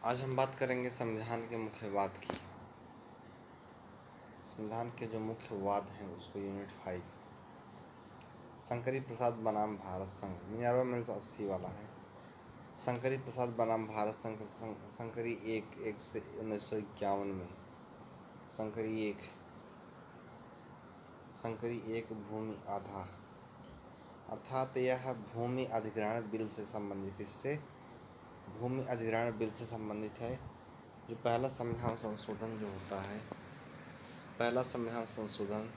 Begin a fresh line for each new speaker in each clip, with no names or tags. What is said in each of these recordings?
आज हम बात करेंगे संविधान के मुख्य वाद की। संविधान के जो मुख्य वाद हैं उसको यूनिट 5 शंकरी प्रसाद बनाम भारत संघ मिनर्वा मिल्स 80 वाला है। शंकरी प्रसाद बनाम भारत संघ शंकरी एक से 1951 में शंकरी एक भूमि आधा अर्थात यह भूमि अधिग्रहण बिल से संबंधित भूमि अधिग्रहण बिल से संबंधित है। जो पहला संविधान संशोधन जो होता है, पहला संविधान संशोधन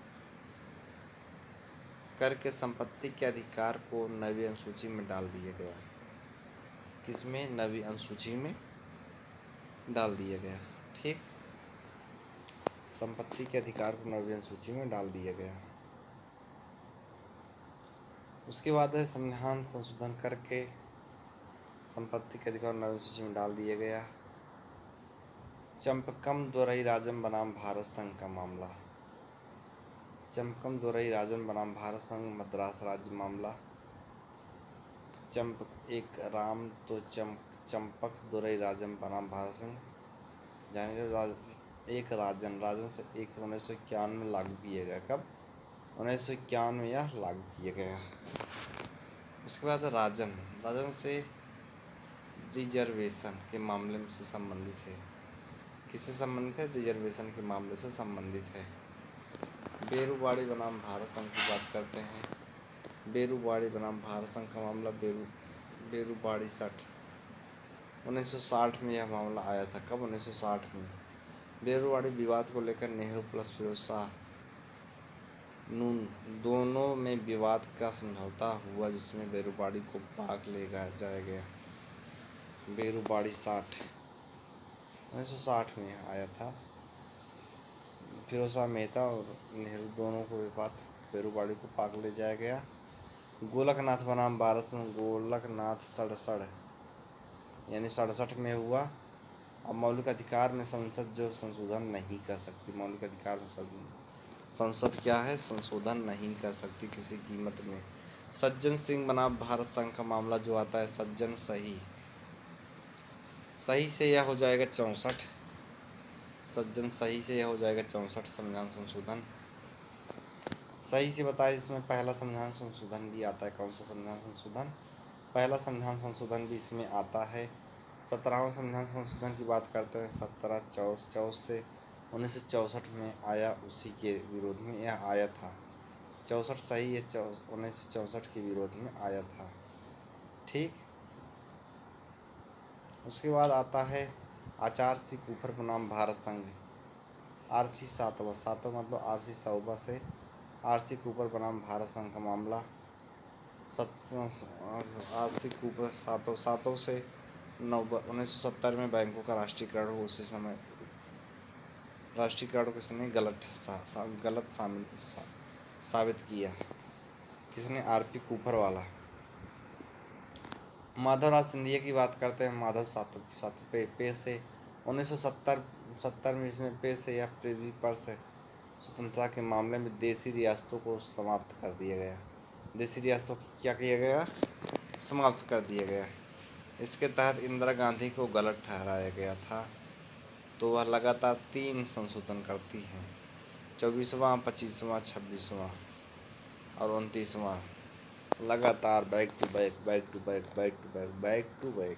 करके संपत्ति के अधिकार को नवी अनुसूची में डाल दिया गया। किसमें? नवी अनुसूची में डाल दिया गया। ठीक, संपत्ति के अधिकार को नवी अनुसूची में डाल दिया गया। उसके बाद है संविधान संशोधन करके संपत्ति के अधिकार नवी अनुसूची में डाल दिया गया। चंपकम दोरईराजन बनाम भारत संघ का मामला। चंपकम दोरईराजन बनाम भारत संघ मद्रास राज्य मामला। चंपक दोरईराजन बनाम भारत संघ। एक राजन से 1951 में लागू किया गया। कब? 1951 में यह लागू किया गया। उसके बाद राजन से रिजर्वेशन के मामले से संबंधित है। किससे संबंधित है? रिजर्वेशन के मामले से संबंधित है। बेरूवाड़ी बनाम भारत संघ की बात करते हैं। बेरूवाड़ी बनाम भारत संघ का मामला बेरूवाड़ी 1960 में यह मामला आया था। कब? 1960 में। बेरूवाड़ी विवाद को लेकर नेहरू प्लस फिरोज शाह नून दोनों में विवाद का समझौता हुआ, जिसमें बेरूवाड़ी को पाक ले जाया गया। बेरूवाड़ी 1960 में आया था। फिरोज शाह मेहता और नेहरू दोनों को विवाद, बेरूवाड़ी को पाक ले जाया गया। गोलकनाथ बनाम भारत संघ गोलकनाथ 67 में हुआ। अब मौलिक अधिकार में संसद जो संशोधन नहीं कर सकती, मौलिक अधिकार में संसद क्या है? संशोधन नहीं कर सकती किसी कीमत में। सज्जन सिंह बनाम भारत संघ का मामला जो आता है, सज्जन सही से यह हो जाएगा 64। सज्जन सही से यह हो जाएगा 64 संविधान संशोधन। सही से बताए, इसमें पहला संविधान संशोधन भी आता है। कौन सा संविधान संशोधन? पहला संविधान संशोधन भी इसमें आता है। 17वां संविधान संशोधन की बात करते हैं। 1764 से 1964 में आया, उसी के विरोध में यह आया था। 64 सही है, 1964 के विरोध में आया था। ठीक, उसके बाद आता है आचार सी कूपर बनाम भारत संघ। RC 7वां मतलब RC 100 से RC कूपर बनाम भारत संघ का मामला। RC कूपर 7 से 1970 में बैंकों का राष्ट्रीयकरण हो। उसी समय राष्ट्रीयकरण किसने गलत साबित किया? किसने? RP कूपर वाला। माधवराव सिंधिया की बात करते हैं। माधव पे से 1970 में इसमें पे से या प्रिवी पर से स्वतंत्रता के मामले में देसी रियासतों को समाप्त कर दिया गया। देसी रियासतों की क्या किया गया? समाप्त कर दिया गया। इसके तहत इंदिरा गांधी को गलत ठहराया गया था, तो वह लगातार 3 संशोधन करती हैं। 24वां, 25वां, 26वां और 29वां, लगातार back to back.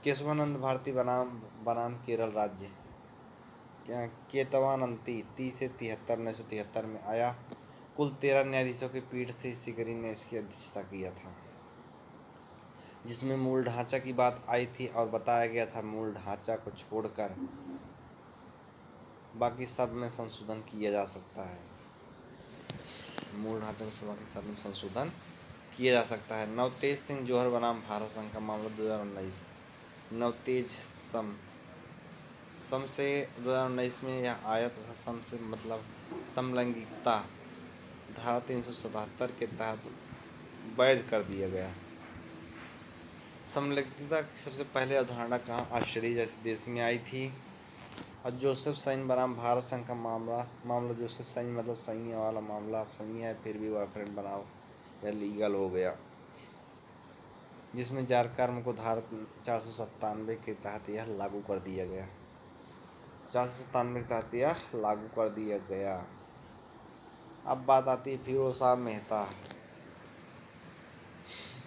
Kesavananda Bharati बनाम केरल राज्य। केतवानंती 30 से 73 1973 में आया। कुल 13 न्यायाधीशों की पीठ थी। सिकरी ने इसकी अध्यक्षता किया था, जिसमें मूल ढांचा की बात आई थी और बताया गया था मूल ढांचा को छोड़कर बाकी सब में संशोधन किया जा सकता है। मूल ढांचा को छोड़कर सब में संशोधन किया जा सकता है। नवतेज सिंह जौहर बनाम भारत संघ का मामला 2019। नवतेज सम से 2019 में यह आया तथा सम से मतलब समलैंगिकता धारा 377 के तहत वैध कर दिया गया। समलैंगिकता की सबसे पहले अवधारणा कहाँ? ऑस्ट्रेलिया जैसे देश में आई थी। और जोसेफ साइन बनाम भारत संघ का मामला जोसेफ साइन मतलब संघीय वाला मामला। संघीय है फिर भी बॉयफ्रेंड बनाओ, यह लीगल हो गया। जिसमें जारकर्म को धारा 497 के तहत यह लागू कर दिया गया। 497 के तहत यह लागू कर दिया गया। अब बात आती है फिरोज शाह मेहता।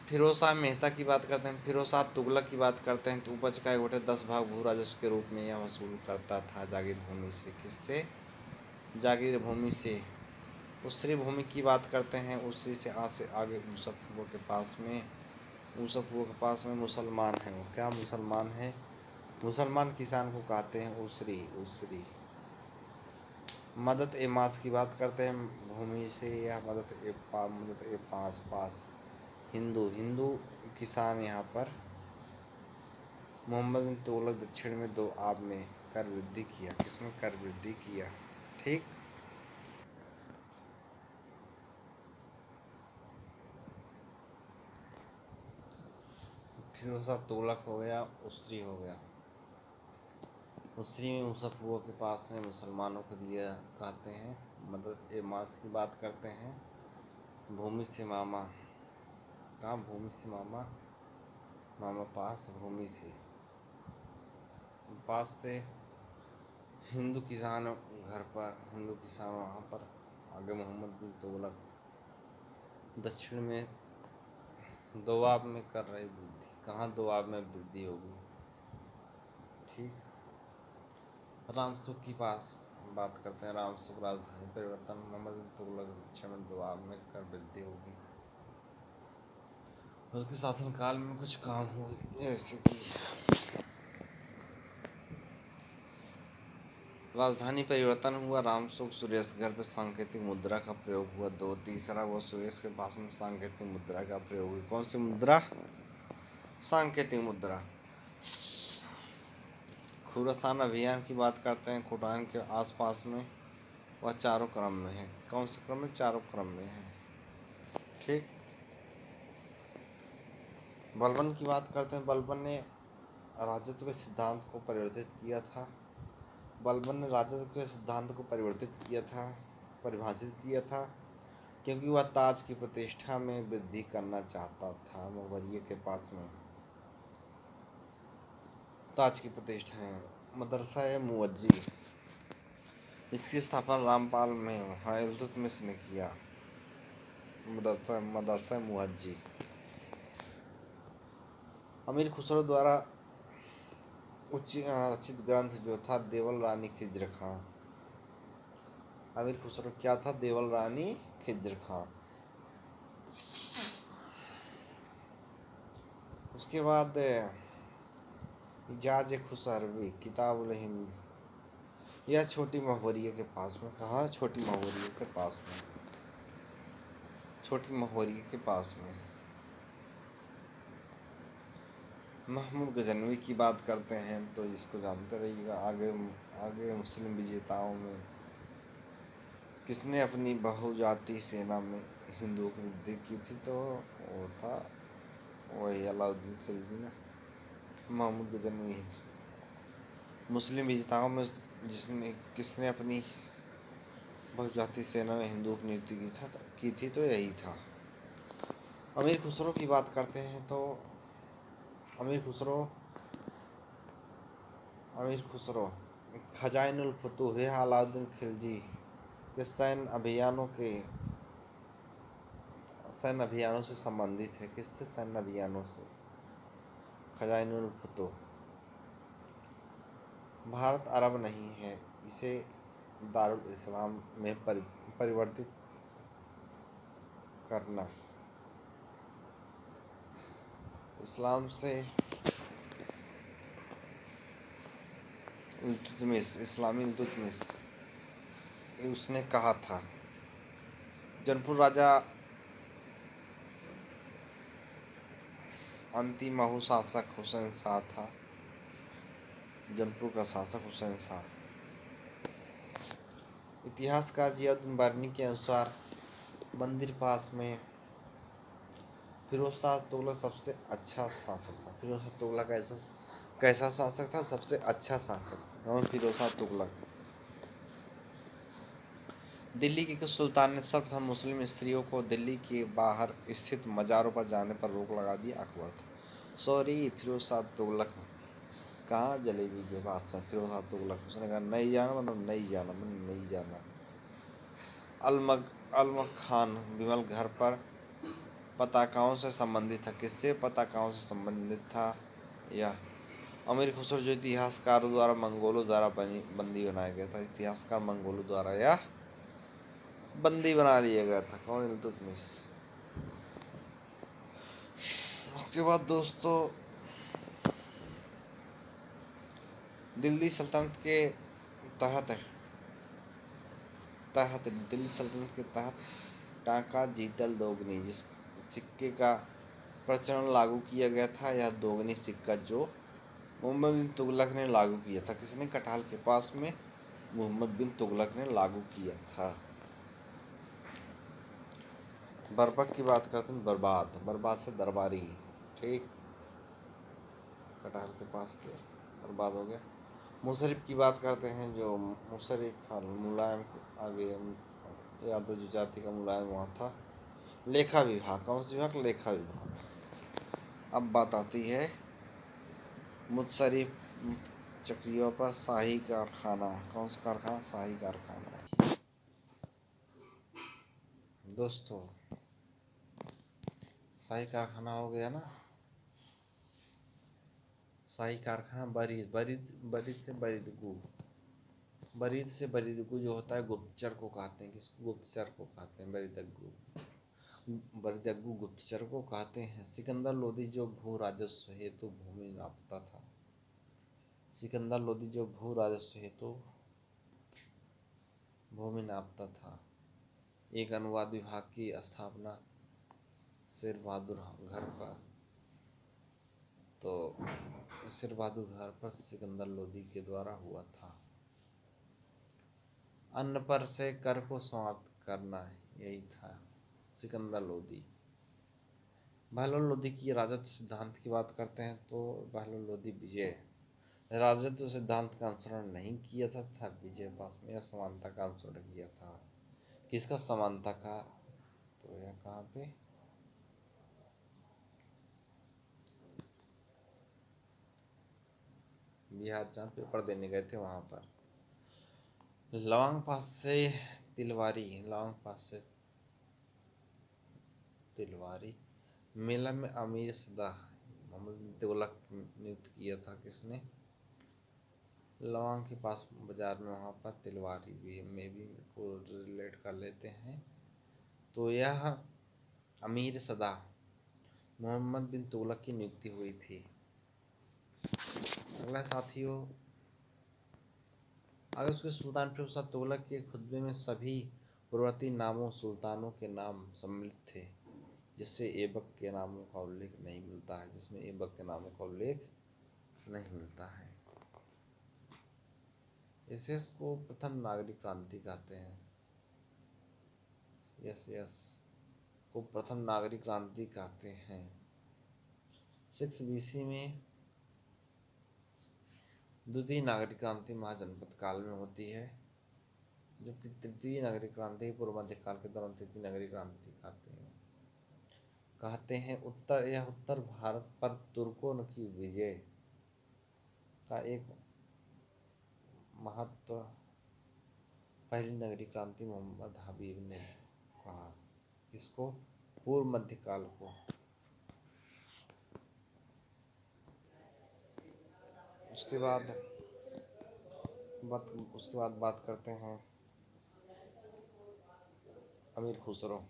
फिरोज शाह मेहता की बात करते हैं, फिरोज शाह तुगलक की बात करते हैं तो उपज का 1/10 भाग भू राजस्व के रूप में यह वसूल करता था जागीर भूमि से। किससे? जागीर भूमि से। उसरी भूमि की बात करते हैं, उसरी से आगे ऊसफुओं के पास में, ऊसफुओं के पास में मुसलमान हैं। वो क्या मुसलमान हैं? मुसलमान किसान को कहते हैं उसरी। उसरी। मदद ए मास की बात करते हैं भूमि से, या मदद ए पास हिंदू। हिंदू किसान यहाँ पर मोहम्मद बिन तुगलक दक्षिण में 2 आब में कर वृद्धि किया। किसमें कर वृद्धि किया? ठीक। फिरोज शाह तुगलक हो गया, उसरी हो गया। उसरी में मुसफुओं के पास में मुसलमानों को दिया कहते हैं। मदद ए मास की बात करते हैं भूमि से मामा। कहाँ? भूमि से मामा, मामा पास, भूमि से पास से हिंदू किसान घर पर, हिंदू किसान वहाँ पर। आगे मोहम्मद बिन तुगलक दक्षिण में दोआब में कर रही वृद्धि। कहाँ दोआब में वृद्धि होगी? ठीक। रामसुख की पास बात करते हैं, रामसुख राजधानी परिवर्तन, मोहम्मद बिन तुगलक दक्षिण में दोआब में कर वृद्धि होगी। उसके शासनकाल में कुछ काम हुए, जैसे कि राजधानी परिवर्तन हुआ, रामसुख सुरेश घर पे सांकेतिक मुद्रा का प्रयोग हुआ। 2 तीसरा वो सुरेश के पास में सांकेतिक मुद्रा का प्रयोग हुई। कौन सी मुद्रा? सांकेतिक मुद्रा। खुरासान अभियान की बात करते हैं, खुटान के आसपास में, वह चारों क्रम में है। कौन से क्रम में? चारों क्रम में है। ठीक। बलबन की बात करते हैं, बलबन ने राजत्व के सिद्धांत को परिवर्तित किया था। बलबन ने राजत्व के सिद्धांत को परिभाषित किया था क्योंकि वह ताज की प्रतिष्ठा में वृद्धि करना चाहता था। मुगरिया के पास में ताज की प्रतिष्ठा है। मदरसा मुवज्जी, इसकी स्थापना रामपाल में वहाँ इल्तुतमिश ने किया। मदरसा मुवज्जी। अमीर खुसरो द्वारा रचित ग्रंथ जो था देवल रानी खिज्र खां। अमीर खुसरो क्या था? देवल रानी खिज्र खां। उसके बाद इजाज खुसरवी किताबुल हिंद, यह छोटी महुवरिया के पास में। कहाँ? छोटी महुवरिया के पास में। छोटी महुवरिया के पास में। महमूद गजनवी की बात करते हैं तो इसको जानते रहिएगा। आगे मुस्लिम विजेताओं में किसने अपनी बहुजाति सेना में हिंदुओं की वृद्धि की थी? तो वो था वही अलाउद्दीन खिलजी ना। महमूद गजनवी मुस्लिम विजेताओं में किसने अपनी बहुजाति सेना में हिंदुओं की नियुक्ति की थी? तो यही था। अमीर खुसरो की बात करते हैं तो अमीर खुसरो खजाइनुल फुतूह अलाउद्दीन खिलजी के सैन्य अभियानों से संबंधित है। किससे? सैन्य अभियानों से। खजाइनुल फुतूह। भारत अरब नहीं है, इसे दारुल इस्लाम में परिवर्तित करना। इस्लाम से इस्लामी इल्तुतमिश उसने कहा था। जनपुर राजा अंतिम शासक हुसैन शाह था। जनपुर का शासक हुसैन शाह। इतिहासकार जियाउद्दीन बरनी के अनुसार मंदिर पास में फिरोज शाह तुगलक सबसे अच्छा शासक था। फिरोज शाह तुगलक कैसा शासक था? सबसे अच्छा शासक था। कौन? फिरोज शाह तुगलक। दिल्ली के कुछ सुल्तान ने सर्वप्रथम मुस्लिम स्त्रियों को दिल्ली के बाहर स्थित मज़ारों पर जाने पर रोक लगा दी। अकबर था। सॉरी फिरोज तुगलक। कहाँ जलेबी के बात में फिरोज तुगलक, उसने कहा नहीं जाना मतलब नहीं जाना, मतलब नहीं जाना। अलमग अलमग खान विमल घर पर पताकाओं से संबंधित था। किससे पताकाओं से संबंधित था? यह अमीर खुसरो जो इतिहासकारों द्वारा मंगोलों द्वारा बंदी बनाया गया था। इतिहासकार मंगोलों द्वारा यह बंदी बना लिया गया था। कौन? इल्तुतमिश। उसके बाद दोस्तों दिल्ली सल्तनत के तहत दिल्ली सल्तनत के तहत टाका जीतल दोगनी जिस सिक्के का प्रचलन लागू किया गया था। यह दोगनी सिक्का जो मोहम्मद बिन तुगलक ने लागू किया था। किसने? कटाल के पास में मोहम्मद बिन तुगलक ने लागू किया था। बर्बक की बात करते हैं। बर्बाद से दरबारी। ठीक, कटाल के पास से बर्बाद हो गया। मुशर्रफ की बात करते हैं। जो मुशर्रफ मुलायम आगे यादव जो जाति का मुलायम वहाँ था। लेखा विभाग, कौन सा विभाग? लेखा विभाग। अब बात आती है मुशर्रफ चक्रियों पर शाही कारखाना। कौन सा कारखाना? शाही कारखाना। दोस्तों शाही कारखाना हो गया ना। शाही कारखाना बरीद से बरीदगु जो होता है गुप्तचर को कहते हैं। किसको? गुप्तचर को कहते हैं बरीदगु गुप्तचर को कहते हैं। सिकंदर लोदी जो भू राजस्व हेतु भूमि नापता था। सिकंदर लोदी जो भू राजस्व हेतु भूमि नापता था। एक अनुवाद विभाग की स्थापना शेर बहादुर घर पर सिकंदर लोदी के द्वारा हुआ था। अन्न पर से कर को समाप्त करना, यही था सिकंदर लोदी। बहलोल लोदी की राजत्व सिद्धांत की बात करते हैं तो बहलोल लोदी विजय राजत्व सिद्धांत का अनुसरण नहीं किया था विजय पास में समानता का अनुसरण किया था। किसका? समानता का। तो यह कहाँ पे? बिहार, जहाँ पेपर देने गए थे वहां पर। लवांग पास से तिलवारी मेला में अमीर सदा मोहम्मद बिन तुगलक नियुक्त किया था। किसने? लवांग के पास बाजार में वहाँ पर तिलवारी भी को रिलेट कर लेते हैं। तो यह अमीर सदा मोहम्मद बिन तुगलक की नियुक्ति हुई थी। अगला साथियों, अगर उसके सुल्तान फिरोज तुगलक के खुतबे में सभी पूर्ववर्ती नामों सुल्तानों के नाम सम्मिलित थे जिसमें ऐबक के नामों का उल्लेख नहीं मिलता है। इसे को प्रथम नागरिक क्रांति कहते हैं। को प्रथम नागरिक क्रांति कहते हैं। 6 BC में द्वितीय नागरिक क्रांति महाजनपद काल में होती है, जबकि तृतीय नागरिक क्रांति पूर्व मध्यकाल के दौरान तृतीय नागरिक क्रांति कहते हैं। उत्तर भारत पर तुर्कों की विजय का एक महत्व पहली नागरिक क्रांति मोहम्मद हबीब ने कहा। इसको? पूर्व मध्यकाल को। उसके बाद बात करते हैं अमीर खुसरो।